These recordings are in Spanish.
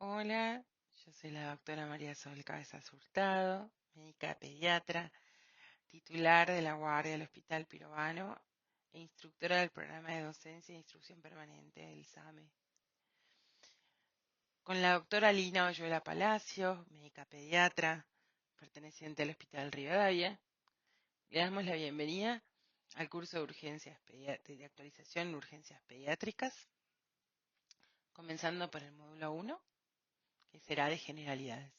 Hola, yo soy la doctora María Sol Cabezas Hurtado, médica pediatra, titular de la guardia del Hospital Pirovano e instructora del programa de docencia e instrucción permanente del SAME. Con la doctora Lina Oyuela Palacios, médica pediatra, perteneciente al Hospital Rivadavia, le damos la bienvenida al curso de de actualización en urgencias pediátricas, comenzando por el módulo 1, que será de generalidades.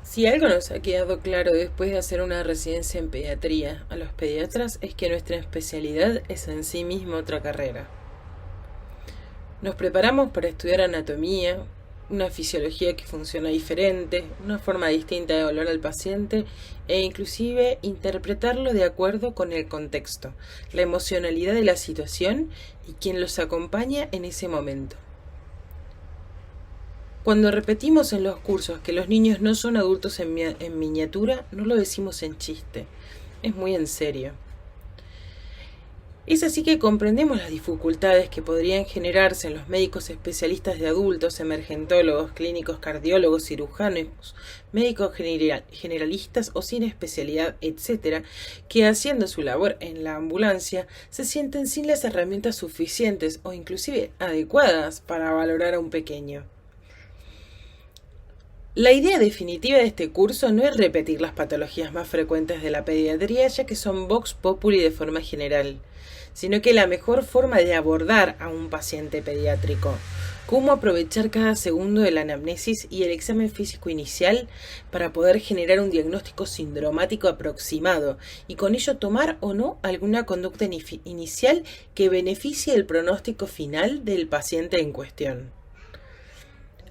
Si algo nos ha quedado claro después de hacer una residencia en pediatría a los pediatras es que nuestra especialidad es en sí misma otra carrera. Nos preparamos para estudiar anatomía, una fisiología que funciona diferente, una forma distinta de evaluar al paciente e inclusive interpretarlo de acuerdo con el contexto, la emocionalidad de la situación y quien los acompaña en ese momento. Cuando repetimos en los cursos que los niños no son adultos en miniatura, no lo decimos en chiste, es muy en serio. Es así que comprendemos las dificultades que podrían generarse en los médicos especialistas de adultos, emergentólogos, clínicos, cardiólogos, cirujanos, médicos generalistas o sin especialidad, etcétera, que haciendo su labor en la ambulancia se sienten sin las herramientas suficientes o inclusive adecuadas para valorar a un pequeño. La idea definitiva de este curso no es repetir las patologías más frecuentes de la pediatría, ya que son vox populi de forma general, sino que la mejor forma de abordar a un paciente pediátrico, cómo aprovechar cada segundo de la anamnesis y el examen físico inicial para poder generar un diagnóstico sindromático aproximado y con ello tomar o no alguna conducta inicial que beneficie el pronóstico final del paciente en cuestión.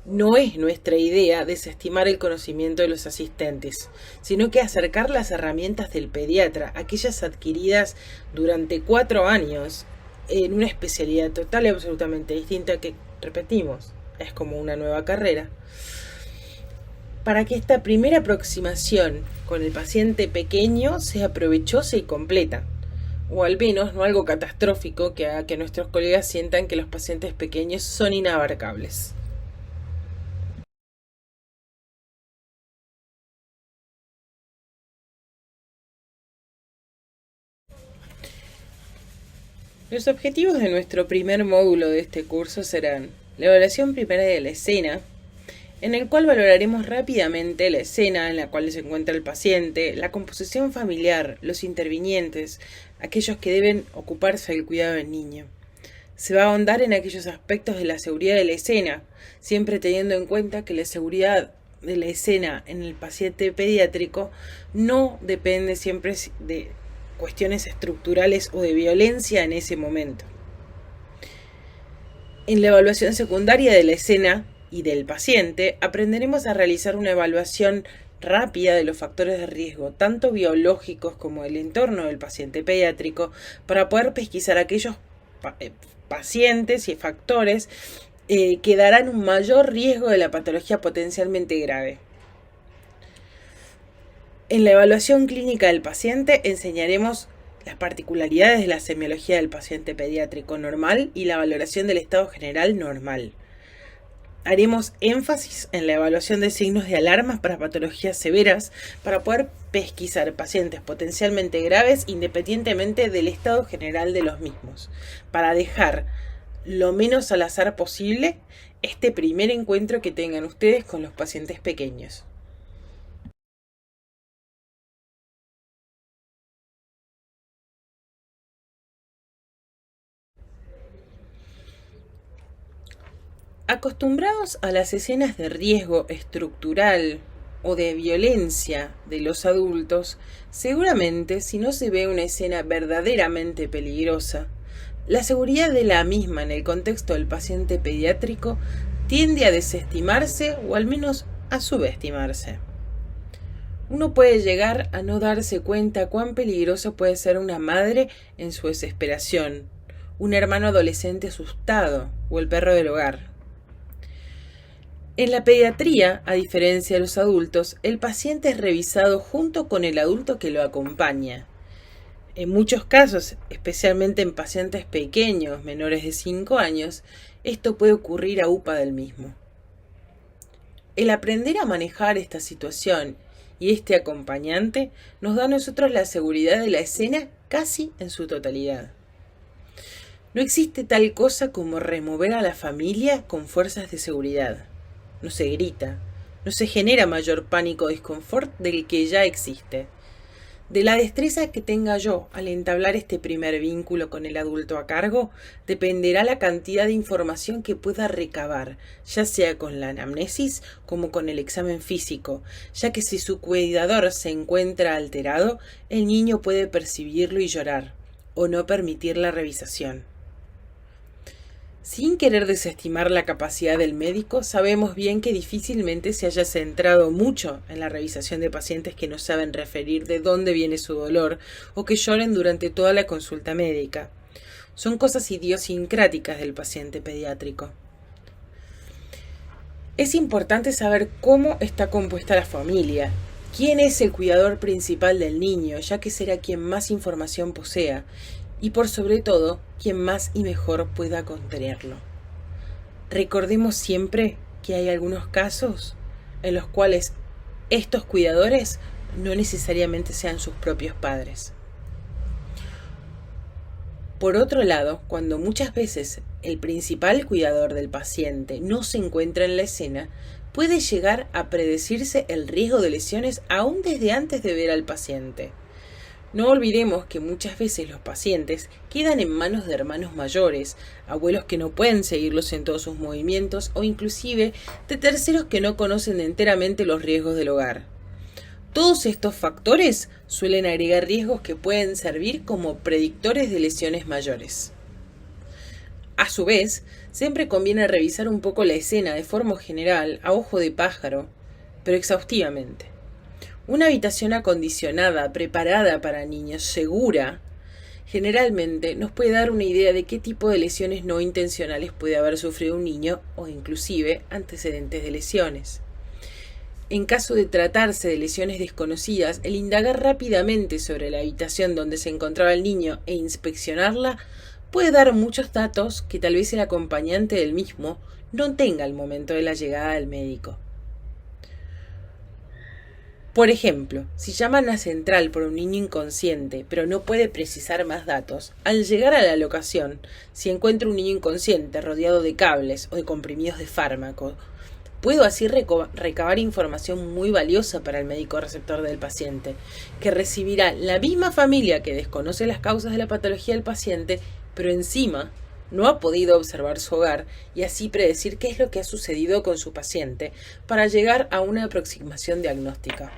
No es nuestra idea desestimar el conocimiento de los asistentes, sino que acercar las herramientas del pediatra, aquellas adquiridas durante 4 años, en una especialidad total y absolutamente distinta que, repetimos, es como una nueva carrera, para que esta primera aproximación con el paciente pequeño sea provechosa y completa, o al menos no algo catastrófico que haga que nuestros colegas sientan que los pacientes pequeños son inabarcables. Los objetivos de nuestro primer módulo de este curso serán la evaluación primaria de la escena, en el cual valoraremos rápidamente la escena en la cual se encuentra el paciente, la composición familiar, los intervinientes, aquellos que deben ocuparse del cuidado del niño. Se va a ahondar en aquellos aspectos de la seguridad de la escena, siempre teniendo en cuenta que la seguridad de la escena en el paciente pediátrico no depende siempre de cuestiones estructurales o de violencia en ese momento. En la evaluación secundaria de la escena y del paciente, aprenderemos a realizar una evaluación rápida de los factores de riesgo, tanto biológicos como del entorno del paciente pediátrico, para poder pesquisar aquellos pacientes y factores que darán un mayor riesgo de la patología potencialmente grave. En la evaluación clínica del paciente enseñaremos las particularidades de la semiología del paciente pediátrico normal y la valoración del estado general normal. Haremos énfasis en la evaluación de signos de alarmas para patologías severas para poder pesquisar pacientes potencialmente graves independientemente del estado general de los mismos, para dejar lo menos al azar posible este primer encuentro que tengan ustedes con los pacientes pequeños. Acostumbrados a las escenas de riesgo estructural o de violencia de los adultos, seguramente si no se ve una escena verdaderamente peligrosa, la seguridad de la misma en el contexto del paciente pediátrico tiende a desestimarse o al menos a subestimarse. Uno puede llegar a no darse cuenta cuán peligroso puede ser una madre en su desesperación, un hermano adolescente asustado o el perro del hogar. En la pediatría, a diferencia de los adultos, el paciente es revisado junto con el adulto que lo acompaña. En muchos casos, especialmente en pacientes pequeños, menores de 5 años, esto puede ocurrir a UPA del mismo. El aprender a manejar esta situación y este acompañante nos da a nosotros la seguridad de la escena casi en su totalidad. No existe tal cosa como remover a la familia con fuerzas de seguridad. No se grita, no se genera mayor pánico o desconfort del que ya existe. De la destreza que tenga yo al entablar este primer vínculo con el adulto a cargo, dependerá la cantidad de información que pueda recabar, ya sea con la anamnesis como con el examen físico, ya que si su cuidador se encuentra alterado, el niño puede percibirlo y llorar, o no permitir la revisación. Sin querer desestimar la capacidad del médico, sabemos bien que difícilmente se haya centrado mucho en la revisación de pacientes que no saben referir de dónde viene su dolor o que lloren durante toda la consulta médica. Son cosas idiosincráticas del paciente pediátrico. Es importante saber cómo está compuesta la familia, quién es el cuidador principal del niño, ya que será quien más información posea, y por sobre todo, quien más y mejor pueda contenerlo. Recordemos siempre que hay algunos casos en los cuales estos cuidadores no necesariamente sean sus propios padres. Por otro lado, cuando muchas veces el principal cuidador del paciente no se encuentra en la escena, puede llegar a predecirse el riesgo de lesiones aún desde antes de ver al paciente. No olvidemos que muchas veces los pacientes quedan en manos de hermanos mayores, abuelos que no pueden seguirlos en todos sus movimientos o inclusive de terceros que no conocen enteramente los riesgos del hogar. Todos estos factores suelen agregar riesgos que pueden servir como predictores de lesiones mayores. A su vez, siempre conviene revisar un poco la escena de forma general, a ojo de pájaro, pero exhaustivamente. Una habitación acondicionada, preparada para niños, segura, generalmente nos puede dar una idea de qué tipo de lesiones no intencionales puede haber sufrido un niño o inclusive antecedentes de lesiones. En caso de tratarse de lesiones desconocidas, el indagar rápidamente sobre la habitación donde se encontraba el niño e inspeccionarla puede dar muchos datos que tal vez el acompañante del mismo no tenga al momento de la llegada del médico. Por ejemplo, si llaman a central por un niño inconsciente, pero no puede precisar más datos, al llegar a la locación, si encuentra un niño inconsciente rodeado de cables o de comprimidos de fármaco, puedo así recabar información muy valiosa para el médico receptor del paciente, que recibirá la misma familia que desconoce las causas de la patología del paciente, pero encima no ha podido observar su hogar y así predecir qué es lo que ha sucedido con su paciente para llegar a una aproximación diagnóstica.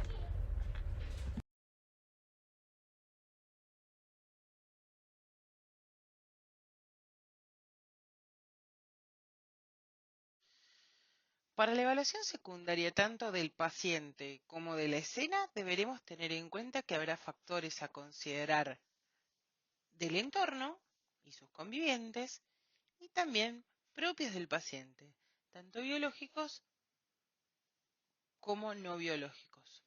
Para la evaluación secundaria tanto del paciente como de la escena, deberemos tener en cuenta que habrá factores a considerar del entorno y sus convivientes y también propios del paciente, tanto biológicos como no biológicos.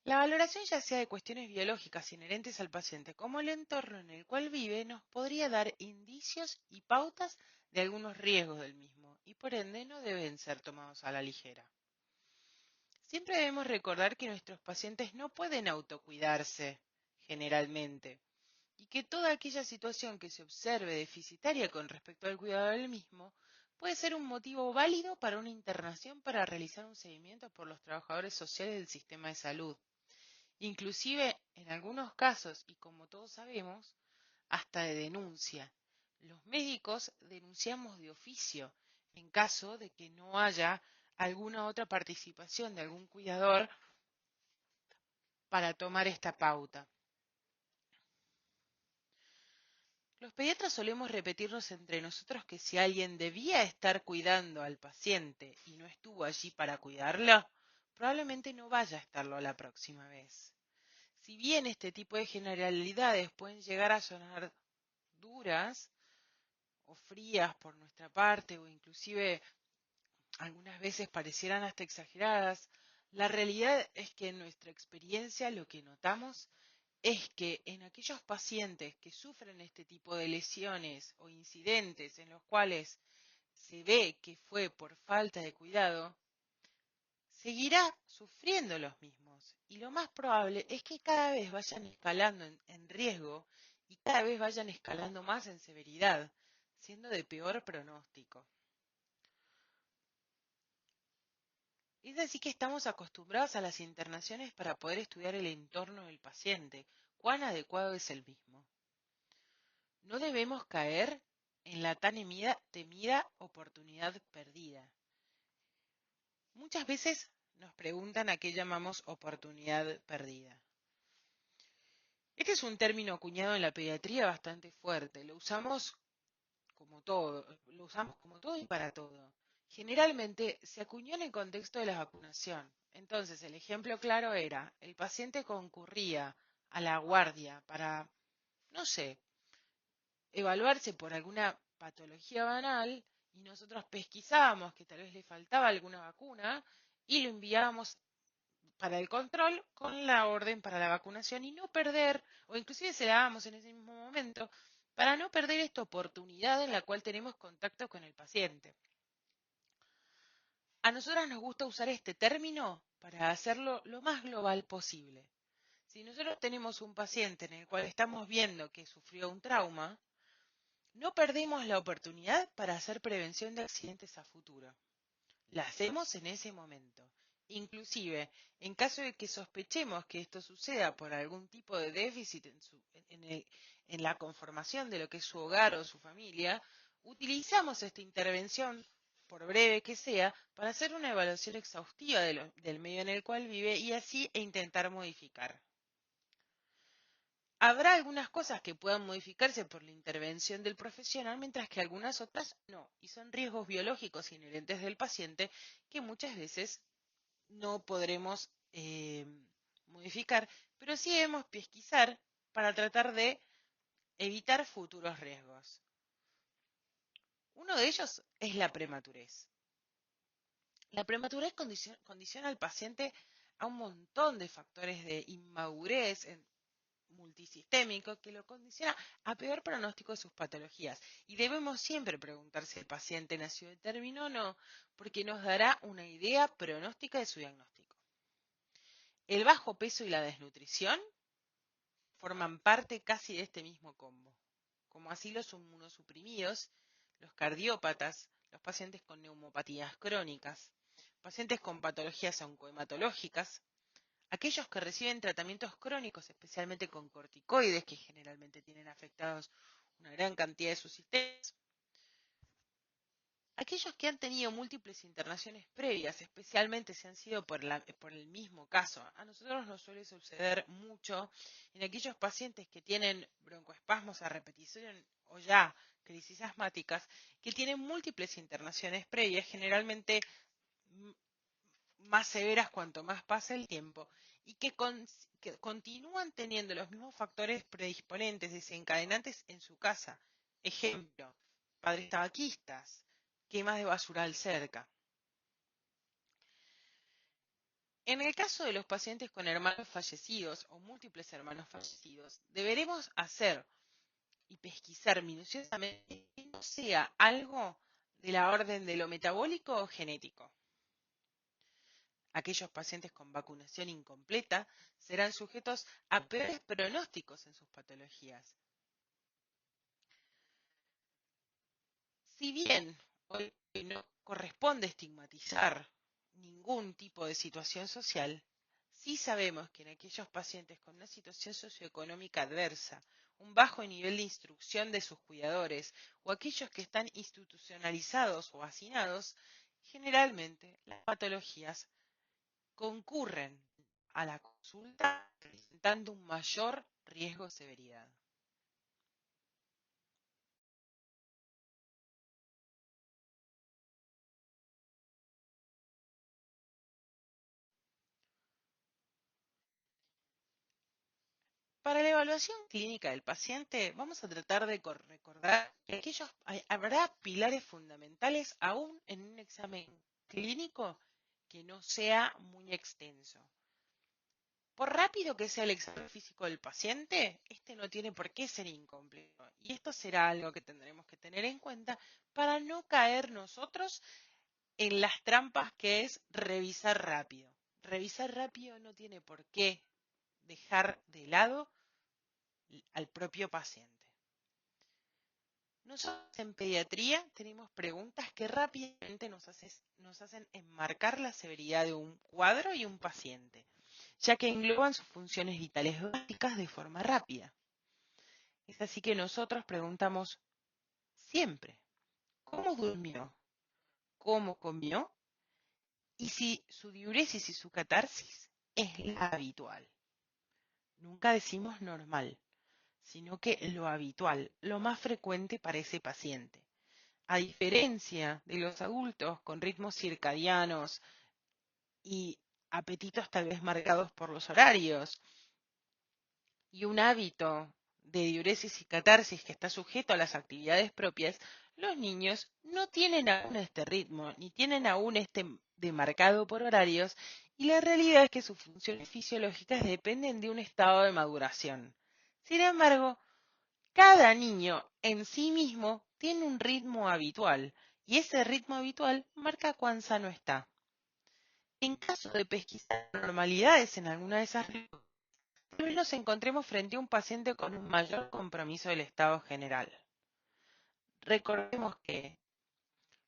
La valoración ya sea de cuestiones biológicas inherentes al paciente como el entorno en el cual vive nos podría dar indicios y pautas de algunos riesgos del mismo y por ende no deben ser tomados a la ligera. Siempre debemos recordar que nuestros pacientes no pueden autocuidarse generalmente y que toda aquella situación que se observe deficitaria con respecto al cuidado del mismo puede ser un motivo válido para una internación para realizar un seguimiento por los trabajadores sociales del sistema de salud. Inclusive, en algunos casos, y como todos sabemos, hasta de denuncia. Los médicos denunciamos de oficio en caso de que no haya alguna otra participación de algún cuidador para tomar esta pauta. Los pediatras solemos repetirnos entre nosotros que si alguien debía estar cuidando al paciente y no estuvo allí para cuidarlo, probablemente no vaya a estarlo la próxima vez. Si bien este tipo de generalidades pueden llegar a sonar duras o frías por nuestra parte o inclusive algunas veces parecieran hasta exageradas, la realidad es que en nuestra experiencia lo que notamos es que en aquellos pacientes que sufren este tipo de lesiones o incidentes en los cuales se ve que fue por falta de cuidado, seguirá sufriendo los mismos. Y lo más probable es que cada vez vayan escalando en riesgo y cada vez vayan escalando más en severidad, siendo de peor pronóstico. Es así que estamos acostumbrados a las internaciones para poder estudiar el entorno del paciente, cuán adecuado es el mismo. No debemos caer en la tan temida oportunidad perdida. Muchas veces nos preguntan a qué llamamos oportunidad perdida. Este es un término acuñado en la pediatría bastante fuerte. Lo usamos como todo y para todo. Generalmente se acuñó en el contexto de la vacunación. Entonces, el ejemplo claro era, el paciente concurría a la guardia para, no sé, evaluarse por alguna patología banal y nosotros pesquisábamos que tal vez le faltaba alguna vacuna y lo enviábamos para el control con la orden para la vacunación y no perder, o inclusive se la dábamos en ese mismo momento, para no perder esta oportunidad en la cual tenemos contacto con el paciente. A nosotras nos gusta usar este término para hacerlo lo más global posible. Si nosotros tenemos un paciente en el cual estamos viendo que sufrió un trauma, no perdemos la oportunidad para hacer prevención de accidentes a futuro. La hacemos en ese momento. Inclusive, en caso de que sospechemos que esto suceda por algún tipo de déficit en la conformación de lo que es su hogar o su familia, utilizamos esta intervención, por breve que sea, para hacer una evaluación exhaustiva del medio en el cual vive y así intentar modificar. Habrá algunas cosas que puedan modificarse por la intervención del profesional, mientras que algunas otras no, y son riesgos biológicos inherentes del paciente que muchas veces no podremos modificar, pero sí debemos pesquisar para tratar de evitar futuros riesgos. Uno de ellos es la prematurez. La prematurez condiciona al paciente a un montón de factores de inmadurez multisistémico que lo condiciona a peor pronóstico de sus patologías. Y debemos siempre preguntar si el paciente nació de término o no, porque nos dará una idea pronóstica de su diagnóstico. El bajo peso y la desnutrición forman parte casi de este mismo combo, como así los inmunosuprimidos, los cardiópatas, los pacientes con neumopatías crónicas, pacientes con patologías oncohematológicas, aquellos que reciben tratamientos crónicos, especialmente con corticoides, que generalmente tienen afectados una gran cantidad de sus sistemas, aquellos que han tenido múltiples internaciones previas, especialmente si han sido por el mismo caso. A nosotros nos suele suceder mucho en aquellos pacientes que tienen broncoespasmos a repetición o ya crisis asmáticas, que tienen múltiples internaciones previas, generalmente más severas cuanto más pasa el tiempo, y que continúan teniendo los mismos factores predisponentes, desencadenantes en su casa. Ejemplo, padres tabaquistas, quemas de basural cerca. En el caso de los pacientes con hermanos fallecidos o múltiples hermanos fallecidos, deberemos hacer y pesquisar minuciosamente que no sea algo de la orden de lo metabólico o genético. Aquellos pacientes con vacunación incompleta serán sujetos a peores pronósticos en sus patologías. Si bien hoy no corresponde estigmatizar ningún tipo de situación social, sí sabemos que en aquellos pacientes con una situación socioeconómica adversa, un bajo nivel de instrucción de sus cuidadores o aquellos que están institucionalizados o hacinados, generalmente las patologías concurren a la consulta presentando un mayor riesgo de severidad. Para la evaluación clínica del paciente, vamos a tratar de recordar que habrá pilares fundamentales aún en un examen clínico que no sea muy extenso. Por rápido que sea el examen físico del paciente, este no tiene por qué ser incompleto. Y esto será algo que tendremos que tener en cuenta para no caer nosotros en las trampas que es revisar rápido. Revisar rápido no tiene por qué dejar de lado al propio paciente. Nosotros en pediatría tenemos preguntas que rápidamente nos hacen enmarcar la severidad de un cuadro y un paciente, ya que engloban sus funciones vitales básicas de forma rápida. Es así que nosotros preguntamos siempre, ¿cómo durmió? ¿Cómo comió? Y si su diuresis y su catarsis es la habitual. Nunca decimos normal, sino que lo habitual, lo más frecuente para ese paciente. A diferencia de los adultos con ritmos circadianos y apetitos tal vez marcados por los horarios y un hábito de diuresis y catarsis que está sujeto a las actividades propias, los niños no tienen aún este ritmo, ni tienen aún este demarcado por horarios, y la realidad es que sus funciones fisiológicas dependen de un estado de maduración. Sin embargo, cada niño en sí mismo tiene un ritmo habitual, y ese ritmo habitual marca cuán sano está. En caso de pesquisar normalidades en alguna de esas tal vez nos encontremos frente a un paciente con un mayor compromiso del estado general. Recordemos que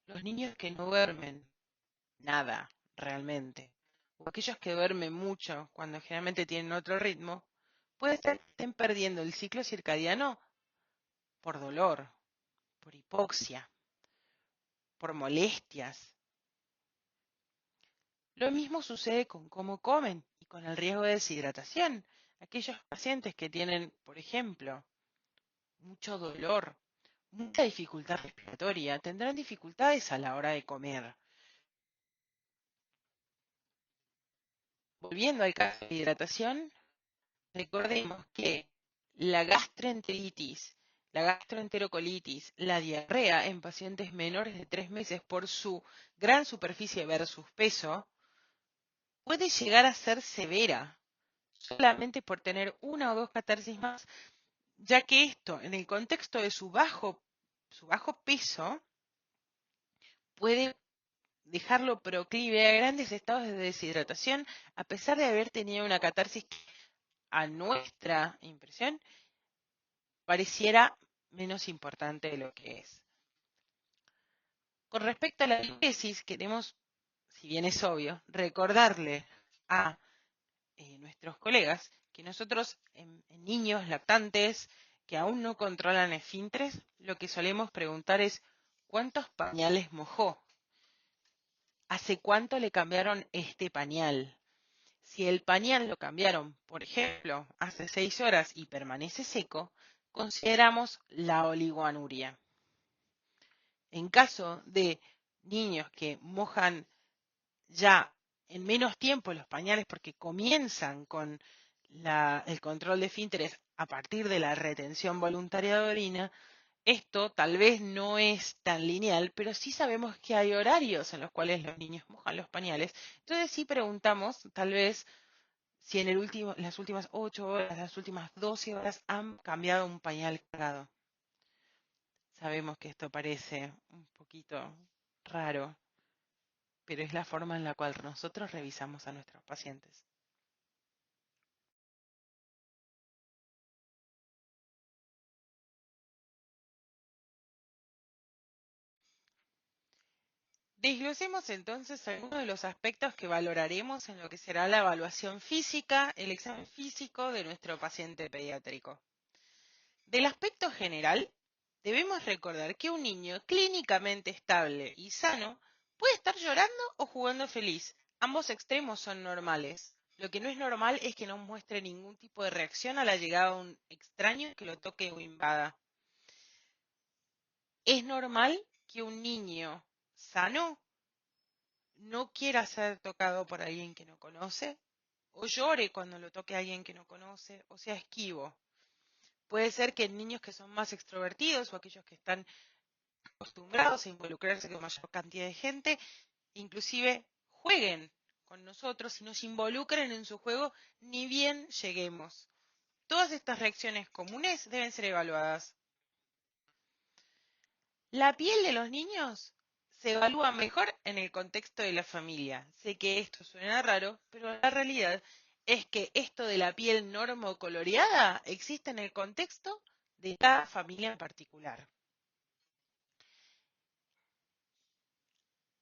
los niños que no duermen nada realmente, o aquellos que duermen mucho cuando generalmente tienen otro ritmo, puede ser que estén perdiendo el ciclo circadiano por dolor, por hipoxia, por molestias. Lo mismo sucede con cómo comen y con el riesgo de deshidratación. Aquellos pacientes que tienen, por ejemplo, mucho dolor, mucha dificultad respiratoria, tendrán dificultades a la hora de comer. Volviendo al caso de hidratación, recordemos que la gastroenteritis, la gastroenterocolitis, la diarrea en pacientes menores de 3 meses por su gran superficie versus peso, puede llegar a ser severa solamente por tener una o dos catarsis más, ya que esto, en el contexto de su bajo peso, puede dejarlo proclive a grandes estados de deshidratación, a pesar de haber tenido una catarsis que, a nuestra impresión, pareciera menos importante de lo que es. Con respecto a la diuresis, queremos, si bien es obvio, recordarle a nuestros colegas que nosotros en niños lactantes que aún no controlan esfínteres, lo que solemos preguntar es ¿cuántos pañales mojó? ¿Hace cuánto le cambiaron este pañal? Si el pañal lo cambiaron, por ejemplo, hace 6 horas y permanece seco, consideramos la oligoanuria. En caso de niños que mojan ya en menos tiempo los pañales porque comienzan con el control de esfínteres a partir de la retención voluntaria de orina, esto tal vez no es tan lineal, pero sí sabemos que hay horarios en los cuales los niños mojan los pañales. Entonces sí preguntamos, tal vez, si en las últimas 8 horas, las últimas 12 horas han cambiado un pañal cargado. Sabemos que esto parece un poquito raro, pero es la forma en la cual nosotros revisamos a nuestros pacientes. Desglosemos entonces algunos de los aspectos que valoraremos en lo que será la evaluación física, el examen físico de nuestro paciente pediátrico. Del aspecto general, debemos recordar que un niño clínicamente estable y sano puede estar llorando o jugando feliz. Ambos extremos son normales. Lo que no es normal es que no muestre ningún tipo de reacción a la llegada de un extraño que lo toque o invada. Es normal que un niño sano no quiera ser tocado por alguien que no conoce, o llore cuando lo toque alguien que no conoce, o sea esquivo. Puede ser que en niños que son más extrovertidos o aquellos que están acostumbrados a involucrarse con mayor cantidad de gente, inclusive jueguen con nosotros y nos involucren en su juego ni bien lleguemos. Todas estas reacciones comunes deben ser evaluadas. La piel de los niños se evalúa mejor en el contexto de la familia. Sé que esto suena raro, pero la realidad es que esto de la piel normocoloreada existe en el contexto de cada familia en particular.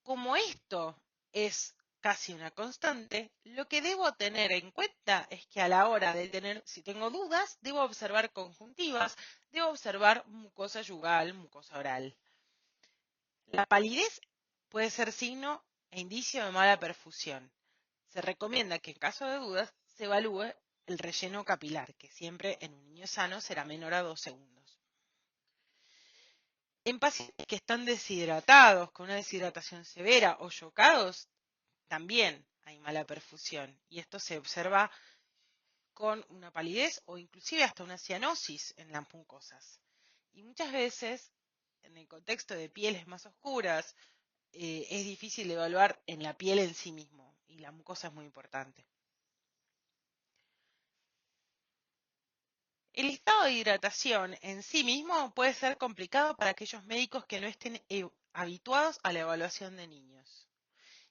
Como esto es casi una constante, lo que debo tener en cuenta es que a la hora de tener, si tengo dudas, debo observar conjuntivas, debo observar mucosa yugal, mucosa oral. La palidez puede ser signo e indicio de mala perfusión. Se recomienda que en caso de dudas se evalúe el relleno capilar, que siempre en un niño sano será menor a 2 segundos. En pacientes que están deshidratados, con una deshidratación severa o chocados, también hay mala perfusión y esto se observa con una palidez o inclusive hasta una cianosis en las mucosas. Y muchas veces, en el contexto de pieles más oscuras, es difícil evaluar en la piel en sí mismo y la mucosa es muy importante. El estado de hidratación en sí mismo puede ser complicado para aquellos médicos que no estén habituados a la evaluación de niños.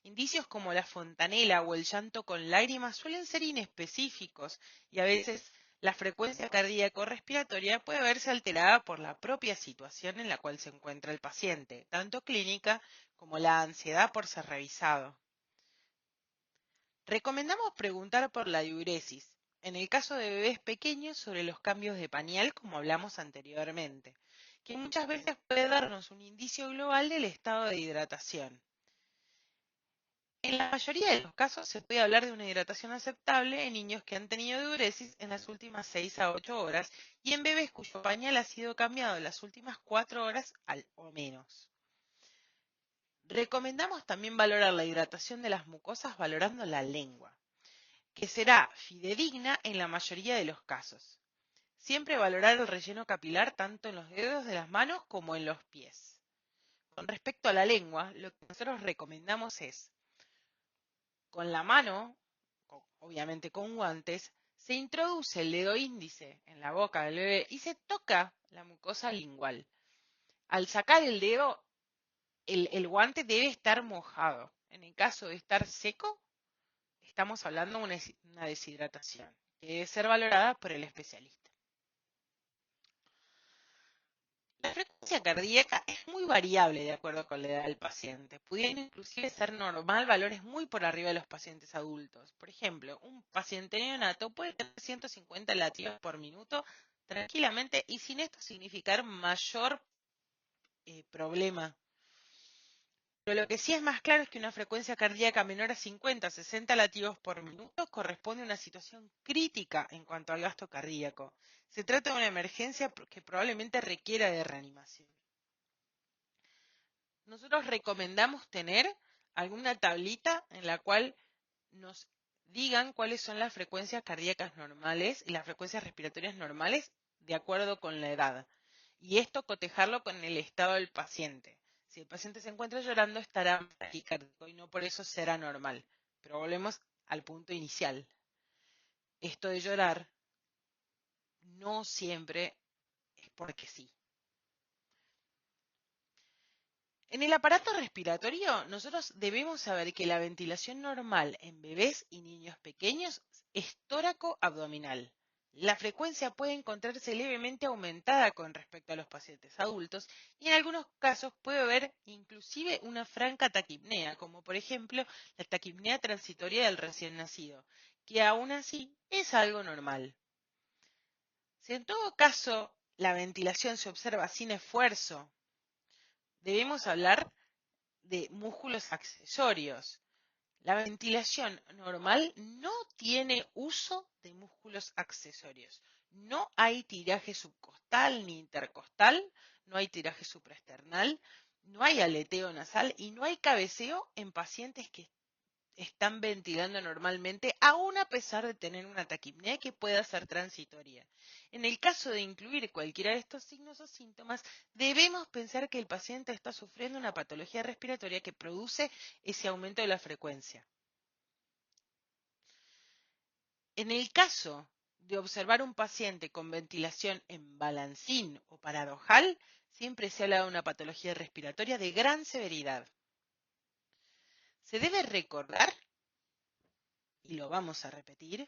Indicios como la fontanela o el llanto con lágrimas suelen ser inespecíficos y a veces la frecuencia cardíaco-respiratoria puede verse alterada por la propia situación en la cual se encuentra el paciente, tanto clínica como la ansiedad por ser revisado. Recomendamos preguntar por la diuresis, en el caso de bebés pequeños sobre los cambios de pañal como hablamos anteriormente, que muchas veces puede darnos un indicio global del estado de hidratación. En la mayoría de los casos se puede hablar de una hidratación aceptable en niños que han tenido diuresis en las últimas 6 a 8 horas y en bebés cuyo pañal ha sido cambiado en las últimas 4 horas o menos. Recomendamos también valorar la hidratación de las mucosas valorando la lengua, que será fidedigna en la mayoría de los casos. Siempre valorar el relleno capilar tanto en los dedos de las manos como en los pies. Con respecto a la lengua, lo que nosotros recomendamos es con la mano, obviamente con guantes, se introduce el dedo índice en la boca del bebé y se toca la mucosa lingual. Al sacar el dedo, el guante debe estar mojado. En el caso de estar seco, estamos hablando de una deshidratación que debe ser valorada por el especialista. La frecuencia cardíaca es muy variable de acuerdo con la edad del paciente, pudiendo inclusive ser normal valores muy por arriba de los pacientes adultos. Por ejemplo, un paciente neonato puede tener 150 latidos por minuto tranquilamente y sin esto significar mayor problema. Pero lo que sí es más claro es que una frecuencia cardíaca menor a 50 60 latidos por minuto corresponde a una situación crítica en cuanto al gasto cardíaco. Se trata de una emergencia que probablemente requiera de reanimación. Nosotros recomendamos tener alguna tablita en la cual nos digan cuáles son las frecuencias cardíacas normales y las frecuencias respiratorias normales de acuerdo con la edad. Y esto cotejarlo con el estado del paciente. Si el paciente se encuentra llorando, estará taquicárdico y no por eso será normal. Pero volvemos al punto inicial. Esto de llorar no siempre es porque sí. En el aparato respiratorio, nosotros debemos saber que la ventilación normal en bebés y niños pequeños es tóraco-abdominal. La frecuencia puede encontrarse levemente aumentada con respecto a los pacientes adultos y en algunos casos puede haber inclusive una franca taquipnea, como por ejemplo la taquipnea transitoria del recién nacido, que aún así es algo normal. Si en todo caso la ventilación se observa sin esfuerzo, debemos hablar de músculos accesorios. La ventilación normal no tiene uso de músculos accesorios. No hay tiraje subcostal ni intercostal, no hay tiraje supraesternal, no hay aleteo nasal y no hay cabeceo en pacientes que están ventilando normalmente, aún a pesar de tener una taquipnea que pueda ser transitoria. En el caso de incluir cualquiera de estos signos o síntomas, debemos pensar que el paciente está sufriendo una patología respiratoria que produce ese aumento de la frecuencia. En el caso de observar un paciente con ventilación en balancín o paradojal, siempre se habla de una patología respiratoria de gran severidad. Se debe recordar, y lo vamos a repetir,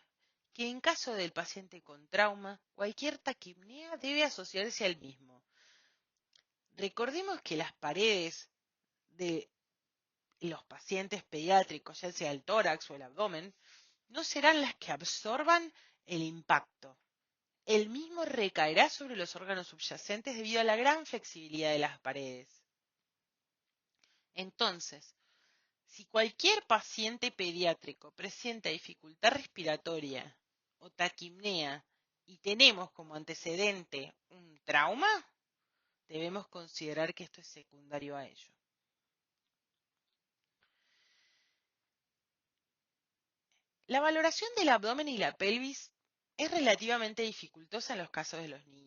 que en caso del paciente con trauma, cualquier taquipnea debe asociarse al mismo. Recordemos que las paredes de los pacientes pediátricos, ya sea el tórax o el abdomen, no serán las que absorban el impacto. El mismo recaerá sobre los órganos subyacentes debido a la gran flexibilidad de las paredes. Entonces, si cualquier paciente pediátrico presenta dificultad respiratoria o taquipnea y tenemos como antecedente un trauma, debemos considerar que esto es secundario a ello. La valoración del abdomen y la pelvis es relativamente dificultosa en los casos de los niños.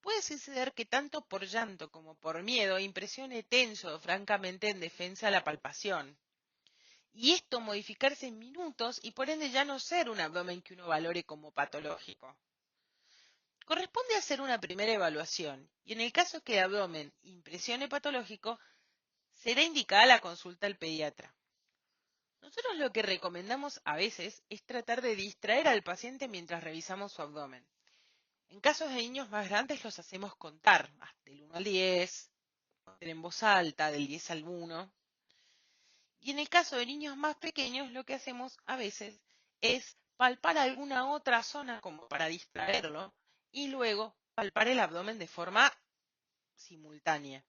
Puede suceder que tanto por llanto como por miedo impresione tenso o francamente en defensa la palpación. Y esto modificarse en minutos y por ende ya no ser un abdomen que uno valore como patológico. Corresponde hacer una primera evaluación y en el caso que el abdomen impresione patológico, será indicada la consulta al pediatra. Nosotros lo que recomendamos a veces es tratar de distraer al paciente mientras revisamos su abdomen. En casos de niños más grandes los hacemos contar, del 1 al 10, en voz alta, del 10 al 1. Y en el caso de niños más pequeños, lo que hacemos a veces es palpar alguna otra zona como para distraerlo y luego palpar el abdomen de forma simultánea.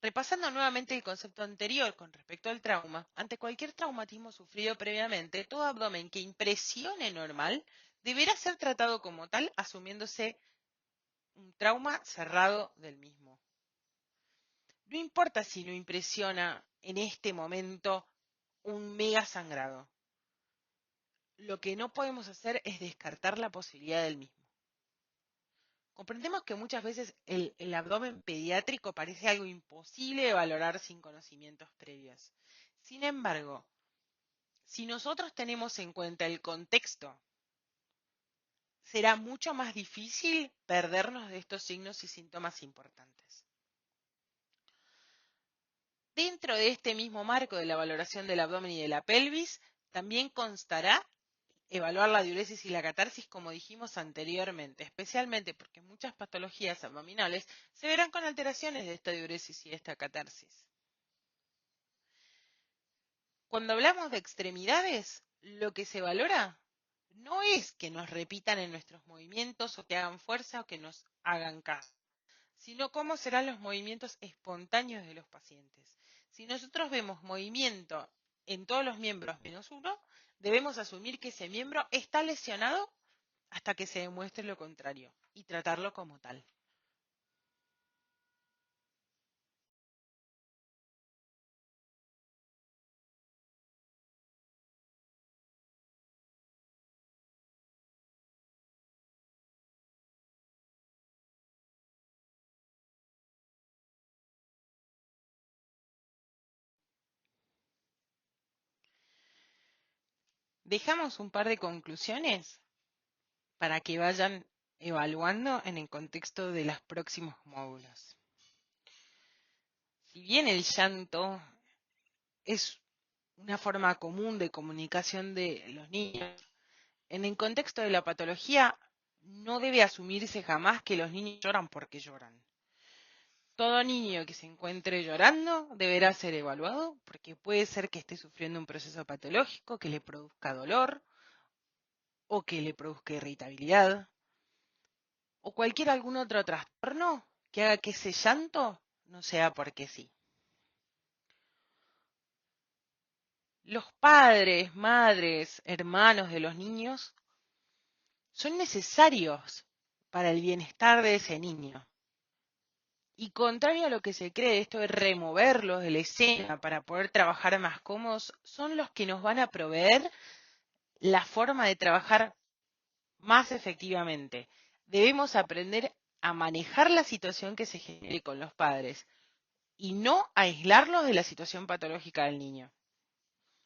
Repasando nuevamente el concepto anterior con respecto al trauma, ante cualquier traumatismo sufrido previamente, todo abdomen que impresione normal deberá ser tratado como tal, asumiéndose un trauma cerrado del mismo. No importa si no impresiona en este momento un mega sangrado. Lo que no podemos hacer es descartar la posibilidad del mismo. Comprendemos que muchas veces el abdomen pediátrico parece algo imposible de valorar sin conocimientos previos. Sin embargo, si nosotros tenemos en cuenta el contexto, será mucho más difícil perdernos de estos signos y síntomas importantes. Dentro de este mismo marco de la valoración del abdomen y de la pelvis, también constará evaluar la diuresis y la catarsis, como dijimos anteriormente, especialmente porque muchas patologías abdominales se verán con alteraciones de esta diuresis y de esta catarsis. Cuando hablamos de extremidades, lo que se valora no es que nos repitan en nuestros movimientos o que hagan fuerza o que nos hagan caso, sino cómo serán los movimientos espontáneos de los pacientes. Si nosotros vemos movimiento en todos los miembros menos uno, debemos asumir que ese miembro está lesionado hasta que se demuestre lo contrario y tratarlo como tal. Dejamos un par de conclusiones para que vayan evaluando en el contexto de los próximos módulos. Si bien el llanto es una forma común de comunicación de los niños, en el contexto de la patología no debe asumirse jamás que los niños lloran porque lloran. Todo niño que se encuentre llorando deberá ser evaluado porque puede ser que esté sufriendo un proceso patológico que le produzca dolor o que le produzca irritabilidad o cualquier algún otro trastorno que haga que ese llanto no sea porque sí. Los padres, madres, hermanos de los niños son necesarios para el bienestar de ese niño Y contrario a lo que se cree, esto de removerlos de la escena para poder trabajar más cómodos, son los que nos van a proveer la forma de trabajar más efectivamente. Debemos aprender a manejar la situación que se genere con los padres y no aislarlos de la situación patológica del niño.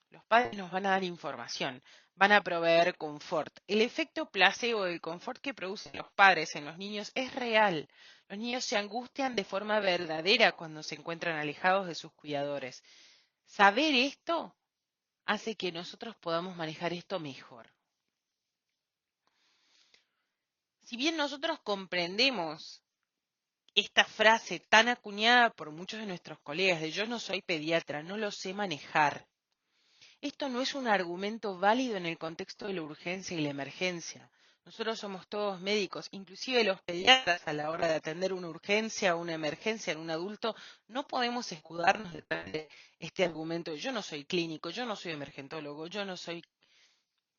Los padres nos van a dar información, van a proveer confort. El efecto placebo del confort que producen los padres en los niños es real. Los niños se angustian de forma verdadera cuando se encuentran alejados de sus cuidadores. Saber esto hace que nosotros podamos manejar esto mejor. Si bien nosotros comprendemos esta frase tan acuñada por muchos de nuestros colegas de yo no soy pediatra, no lo sé manejar, esto no es un argumento válido en el contexto de la urgencia y la emergencia. Nosotros somos todos médicos, inclusive los pediatras a la hora de atender una urgencia o una emergencia en un adulto, no podemos escudarnos detrás de este argumento de yo no soy clínico, yo no soy emergentólogo, yo no soy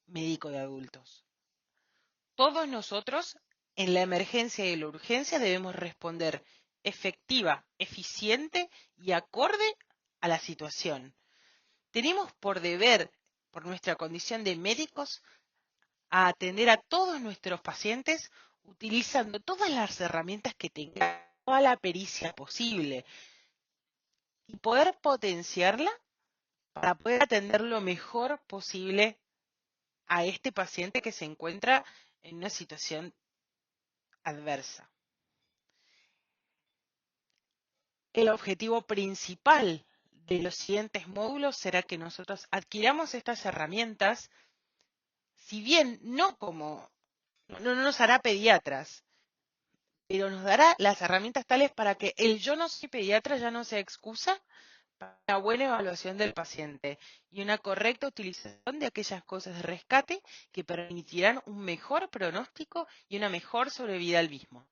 médico de adultos. Todos nosotros en la emergencia y la urgencia debemos responder efectiva, eficiente y acorde a la situación. Tenemos por deber, por nuestra condición de médicos, a atender a todos nuestros pacientes utilizando todas las herramientas que tengamos, toda la pericia posible y poder potenciarla para poder atender lo mejor posible a este paciente que se encuentra en una situación adversa. El objetivo principal de los siguientes módulos será que nosotros adquiramos estas herramientas, si bien no nos hará pediatras, pero nos dará las herramientas tales para que el yo no soy pediatra ya no sea excusa para una buena evaluación del paciente y una correcta utilización de aquellas cosas de rescate que permitirán un mejor pronóstico y una mejor sobrevida al mismo.